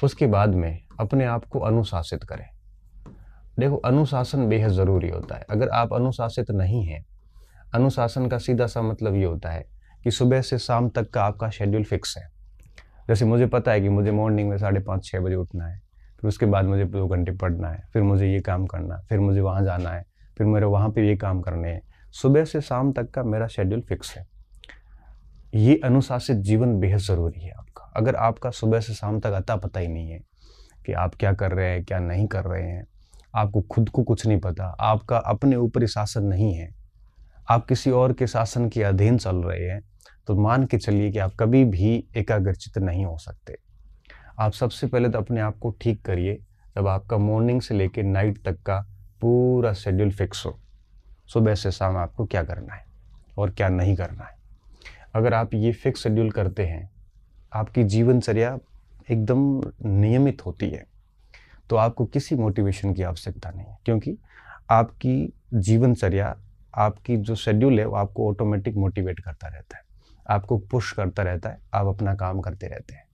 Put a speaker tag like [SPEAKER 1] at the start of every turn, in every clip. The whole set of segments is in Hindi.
[SPEAKER 1] उसके बाद में अपने आप को अनुशासित करें। देखो, अनुशासन बेहद ज़रूरी होता है। अगर आप अनुशासित नहीं हैं, अनुशासन का सीधा सा मतलब ये होता है कि सुबह से शाम तक का आपका शेड्यूल फिक्स है। जैसे मुझे पता है कि मुझे मॉर्निंग में 5:30-6 बजे उठना है, फिर उसके बाद मुझे 2 घंटे पढ़ना है, फिर मुझे ये काम करना है, फिर मुझे वहाँ जाना है, फिर मेरे वहाँ पे ये काम करने हैं। सुबह से शाम तक का मेरा शेड्यूल फिक्स है। ये अनुशासित जीवन बेहद ज़रूरी है आपका। अगर आपका सुबह से शाम तक अता पता ही नहीं है कि आप क्या कर रहे हैं, क्या नहीं कर रहे हैं, आपको खुद को कुछ नहीं पता, आपका अपने ऊपर ही शासन नहीं है, आप किसी और के शासन के अधीन चल रहे हैं, तो मान के चलिए कि आप कभी भी एकाग्रचित्त नहीं हो सकते। आप सबसे पहले तो अपने आप को ठीक करिए, जब आपका मॉर्निंग से लेकर नाइट तक का पूरा शेड्यूल फिक्स हो, सुबह से शाम आपको क्या करना है और क्या नहीं करना है। अगर आप ये फिक्स शेड्यूल करते हैं, आपकी जीवनचर्या एकदम नियमित होती है, तो आपको किसी मोटिवेशन की आवश्यकता नहीं है, क्योंकि आपकी जीवनचर्या, आपकी जो शेड्यूल है वो आपको ऑटोमेटिक मोटिवेट करता रहता है, आपको पुश करता रहता है, आप अपना काम करते रहते हैं।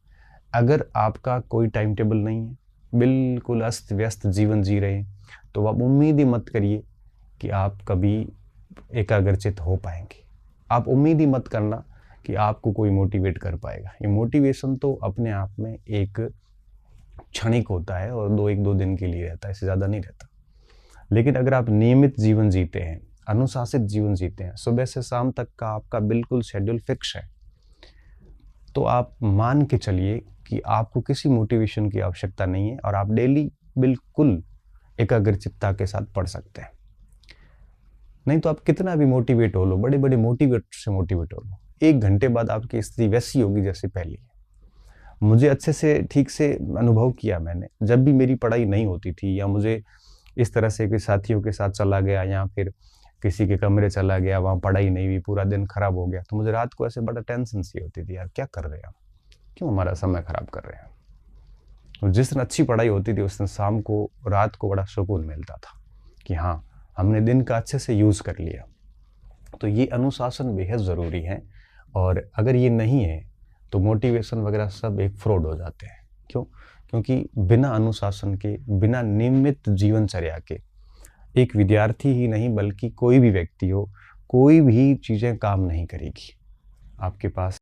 [SPEAKER 1] अगर आपका कोई टाइम टेबल नहीं है, बिल्कुल अस्त व्यस्त जीवन जी रहे हैं, तो आप उम्मीद ही मत करिए कि आप कभी एकाग्रचित हो पाएंगे। आप उम्मीद ही मत करना कि आपको कोई मोटिवेट कर पाएगा। ये मोटिवेशन तो अपने आप में एक क्षणिक होता है और 2 दिन के लिए रहता है, इससे ज़्यादा नहीं रहता। लेकिन अगर आप नियमित जीवन जीते हैं, अनुशासित जीवन जीते हैं, सुबह से शाम तक का आपका बिल्कुल शेड्यूल फिक्स है, तो आप मान के चलिए कि आपको किसी मोटिवेशन की आवश्यकता नहीं है और आप डेली बिल्कुल एकाग्रचित्ता के साथ पढ़ सकते हैं। नहीं तो आप कितना भी मोटिवेट हो लो, बड़े बड़े मोटिवेट से मोटिवेट हो लो, 1 घंटे बाद आपकी स्थिति वैसी होगी जैसे पहली है। मुझे अच्छे से ठीक से अनुभव किया मैंने, जब भी मेरी पढ़ाई नहीं होती थी या मुझे इस तरह से कि साथियों के साथ चला गया या फिर किसी के कमरे चला गया, वहाँ पढ़ाई नहीं हुई, पूरा दिन खराब हो गया, तो मुझे रात को ऐसे बड़ा टेंशन सी होती थी, यार क्या कर रहे हैं हम, क्यों हमारा समय खराब कर रहे हैं। और जिस दिन अच्छी पढ़ाई होती थी उस दिन शाम को, रात को बड़ा सुकून मिलता था कि हाँ, हमने दिन का अच्छे से यूज़ कर लिया। तो ये अनुशासन बेहद ज़रूरी है, और अगर ये नहीं है तो मोटिवेशन वगैरह सब एक फ्रॉड हो जाते हैं। क्यों? क्योंकि बिना अनुशासन के, बिना नियमित जीवनचर्या के एक विद्यार्थी ही नहीं बल्कि कोई भी व्यक्ति हो, कोई भी चीज़ें काम नहीं करेगी। आपके पास